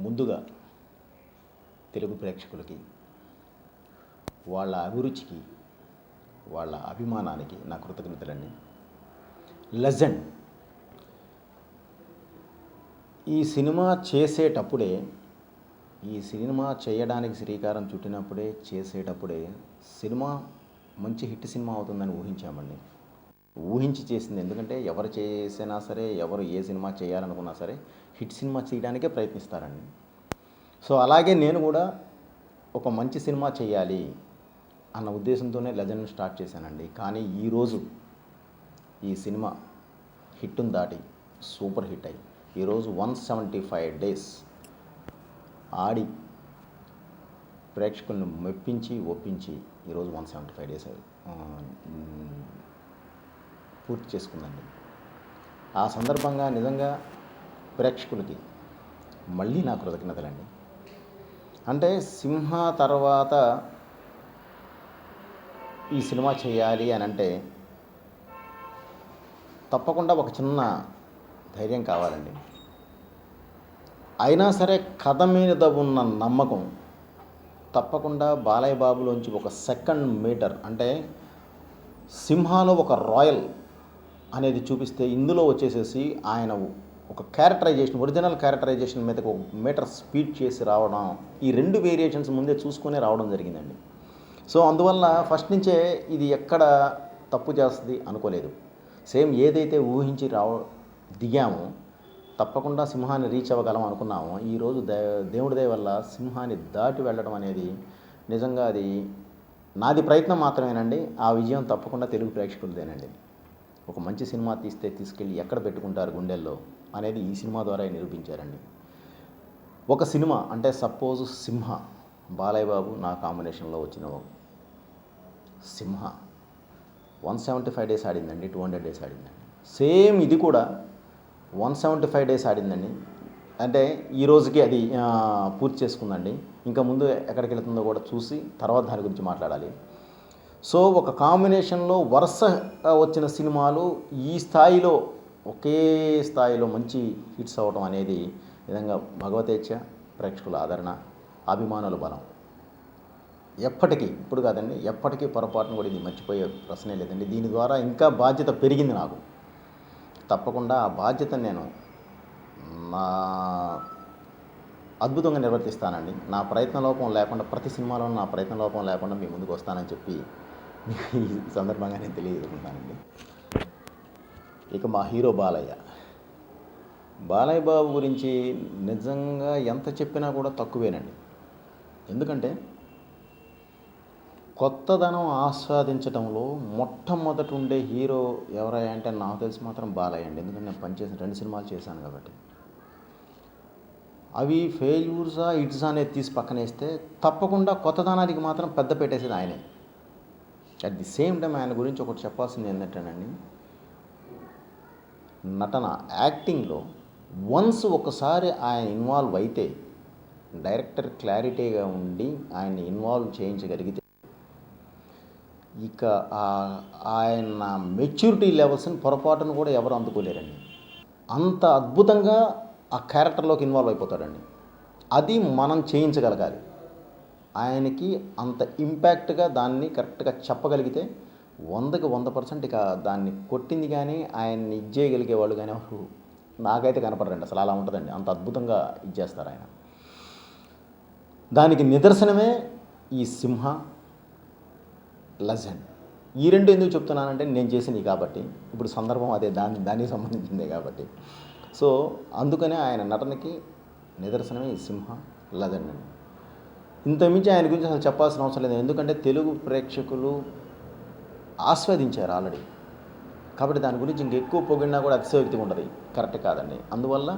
ముందుగా తెలుగు ప్రేక్షకులకి వాళ్ళ అభిరుచికి వాళ్ళ అభిమానానికి నా కృతజ్ఞతలండి. లెజెండ్ ఈ సినిమా చేసేటప్పుడే ఈ సినిమా చేయడానికి శ్రీకారం చుట్టినప్పుడే చేసేటప్పుడే సినిమా మంచి హిట్ సినిమా అవుతుందని ఊహించామండి. ఊహించి చేసింది. ఎందుకంటే ఎవరు చేసినా సరే, ఎవరు ఏ సినిమా చేయాలనుకున్నా సరే హిట్ సినిమా చేయడానికే ప్రయత్నిస్తారండి. సో అలాగే నేను కూడా ఒక మంచి సినిమా చేయాలి అన్న ఉద్దేశంతోనే లెజెండ్ స్టార్ట్ చేశానండి. కానీ ఈరోజు ఈ సినిమా హిట్ను దాటి సూపర్ హిట్ అయ్యి ఈరోజు 175 డేస్ ఆడి ప్రేక్షకులను మెప్పించి ఒప్పించి ఈరోజు 175 డేస్ పూర్తి చేసుకుందండి. ఆ సందర్భంగా నిజంగా ప్రేక్షకులకి మళ్ళీ నా కృతజ్ఞతలండి. అంటే సింహ తర్వాత ఈ సినిమా చేయాలి అని అంటే తప్పకుండా ఒక చిన్న ధైర్యం కావాలండి. అయినా సరే కథ మీద ఉన్న నమ్మకం తప్పకుండా బాలయ్య బాబులోంచి ఒక సెకండ్ మీటర్ అంటే సింహాలో ఒక రాయల్ అనేది చూపిస్తే ఇందులో వచ్చేసేసి ఆయన ఒక క్యారెక్టరైజేషన్, ఒరిజినల్ క్యారెక్టరైజేషన్ మీద ఒక మీటర్ స్పీడ్ చేసి రావడం, ఈ రెండు వేరియేషన్స్ ముందే చూసుకునే రావడం జరిగిందండి. సో అందువల్ల ఫస్ట్ నుంచే ఇది ఎక్కడ తప్పు చేస్తుంది అనుకోలేదు. సేమ్ ఏదైతే ఊహించి దిగామో తప్పకుండా సింహాన్ని రీచ్ అవ్వగలం అనుకున్నామో ఈరోజు దేవుడి దయ వల్ల సింహాన్ని దాటి వెళ్ళడం అనేది నిజంగా అది నాది ప్రయత్నం మాత్రమేనండి. ఆ విజయం తప్పకుండా తెలుగు ప్రేక్షకులదేనండి. ఒక మంచి సినిమా తీస్తే తీసుకెళ్ళి ఎక్కడ పెట్టుకుంటారు గుండెల్లో అనేది ఈ సినిమా ద్వారా నిరూపించారండి. ఒక సినిమా అంటే సపోజ్ సింహ, బాలయ్య బాబు నా కాంబినేషన్లో వచ్చిన సింహ 175 డేస్ ఆడిందండి, 200 డేస్ ఆడిందండి. సేమ్ ఇది కూడా 175 డేస్ ఆడిందండి. అంటే ఈ రోజుకి అది పూర్తి చేసుకుందండి. ఇంకా ముందు ఎక్కడికి వెళ్తుందో కూడా చూసి తర్వాత దాని గురించి మాట్లాడాలి. సో ఒక కాంబినేషన్లో వరుస వచ్చిన సినిమాలు ఈ స్థాయిలో ఒకే స్థాయిలో మంచి హిట్స్ అవ్వడం అనేది నిజంగా భగవతేచ్ఛ, ప్రేక్షకుల ఆదరణ, అభిమానుల బలం. ఎప్పటికీ ఇప్పుడు కాదండి, ఎప్పటికీ పొరపాటును కూడా ఇది మర్చిపోయే ప్రశ్నే లేదండి. దీని ద్వారా ఇంకా బాధ్యత పెరిగింది నాకు. తప్పకుండా ఆ బాధ్యతను నేను నా అద్భుతంగా నిర్వర్తిస్తానండి. నా ప్రయత్న లోపం లేకుండా, ప్రతి సినిమాలో నా ప్రయత్న లోపం లేకుండా మీ ముందుకు వస్తానని చెప్పి ఈ సందర్భంగా నేను తెలియజేసుకుంటానండి. ఇక మా హీరో బాలయ్య బాబు గురించి నిజంగా ఎంత చెప్పినా కూడా తక్కువేనండి. ఎందుకంటే కొత్తదనం ఆస్వాదించడంలో మొట్టమొదటి ఉండే హీరో ఎవరయ్యా అంటే నాకు తెలిసి మాత్రం బాలయ్య అండి. ఎందుకంటే నేను పనిచేసిన 2 సినిమాలు చేశాను కాబట్టి. అవి ఫెయిల్యూర్సా హిట్సా అనేది తీసి పక్కనేస్తే తప్పకుండా కొత్తదనానికి మాత్రం పెద్ద పెట్టేసేది ఆయనే. అట్ ది సేమ్ టైం ఆయన గురించి ఒకటి చెప్పాల్సింది ఏంటంటేనండి, నటన, యాక్టింగ్లో వన్స్ ఒకసారి ఆయన ఇన్వాల్వ్ అయితే, డైరెక్టర్ క్లారిటీగా ఉండి ఆయన్ని ఇన్వాల్వ్ చేయించగలిగితే ఇక ఆయన మెచ్యూరిటీ లెవెల్స్ని పొరపాటును కూడా ఎవరు అందుకోలేరండి. అంత అద్భుతంగా ఆ క్యారెక్టర్లోకి ఇన్వాల్వ్ అయిపోతాడండి. అది మనం చేయించగలగాలి. ఆయనకి అంత ఇంపాక్ట్గా దాన్ని కరెక్ట్గా చెప్పగలిగితే 100కి 100% ఇక దాన్ని కొట్టింది కానీ ఆయన్ని ఇచ్చేయగలిగే వాళ్ళు కానీ ఎవరు నాకైతే కనపడరండి. అసలు అలా ఉంటుందండి, అంత అద్భుతంగా ఇచ్చేస్తారు ఆయన. దానికి నిదర్శనమే ఈ సింహ, లెజెండ్. ఈ రెండు ఎందుకు చెప్తున్నానంటే నేను చేసినవి కాబట్టి, ఇప్పుడు సందర్భం అదే, దానికి సంబంధించిందే కాబట్టి. సో అందుకనే ఆయన నటనకి నిదర్శనమే ఈ సింహ, లెజెండ్ అండి. ఇంతకుమించి ఆయన గురించి అసలు చెప్పాల్సిన అవసరం లేదు. ఎందుకంటే తెలుగు ప్రేక్షకులు ఆస్వాదించారు ఆల్రెడీ. కాబట్టి దాని గురించి ఇంకెక్కువ పొగిడినా కూడా అతిశయోక్తి ఉండదు, కరెక్ట్ కాదండి. అందువల్ల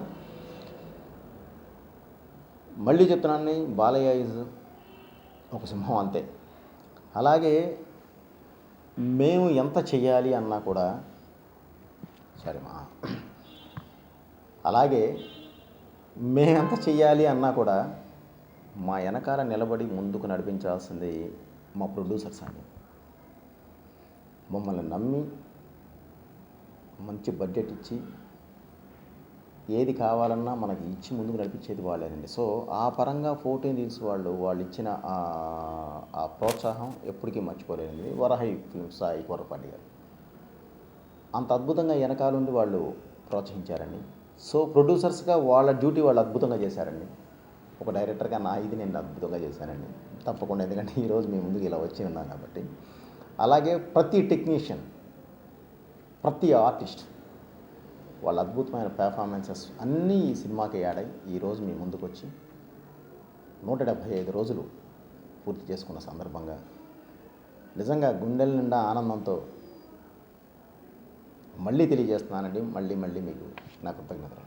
మళ్ళీ చెప్తున్నాను, బాలయ్య ఈజ్ ఒక సింహం అంతే. అలాగే మేము ఎంత చెయ్యాలి అన్నా కూడా అలాగే మేమెంత చెయ్యాలి అన్నా కూడా మా వెనకాల నిలబడి ముందుకు నడిపించాల్సింది మా ప్రొడ్యూసర్స్ అండి. మమ్మల్ని నమ్మి మంచి బడ్జెట్ ఇచ్చి ఏది కావాలన్నా మనకి ఇచ్చి ముందుకు నడిపించేది వాళ్ళేనండి. సో ఆ పరంగా 14 వాళ్ళు ఇచ్చిన ఆ ప్రోత్సాహం ఎప్పటికీ మర్చిపోలేనిది. వరహై ఫిల్మ్స్ సాయి కొర్రపాటి గారు అంత అద్భుతంగా వెనకాలండి వాళ్ళు ప్రోత్సహించారండి. సో ప్రొడ్యూసర్స్గా వాళ్ళ డ్యూటీ వాళ్ళు అద్భుతంగా చేశారండి. ఒక డైరెక్టర్గా నా ఇది నేను అద్భుతంగా చేశానండి తప్పకుండా. ఎందుకంటే ఈరోజు మీ ముందుకు ఇలా వచ్చి ఉన్నాను కాబట్టి. అలాగే ప్రతి టెక్నీషియన్, ప్రతి ఆర్టిస్ట్ వాళ్ళ అద్భుతమైన పెర్ఫార్మెన్సెస్ అన్నీ ఈ సినిమాకి యాడ్ అయ్యి ఈరోజు మీ ముందుకు వచ్చి 175 రోజులు పూర్తి చేసుకున్న సందర్భంగా నిజంగా గుండెల నిండా ఆనందంతో మళ్ళీ తెలియజేస్తున్నానండి. మళ్ళీ మీకు నా కృతజ్ఞతలు.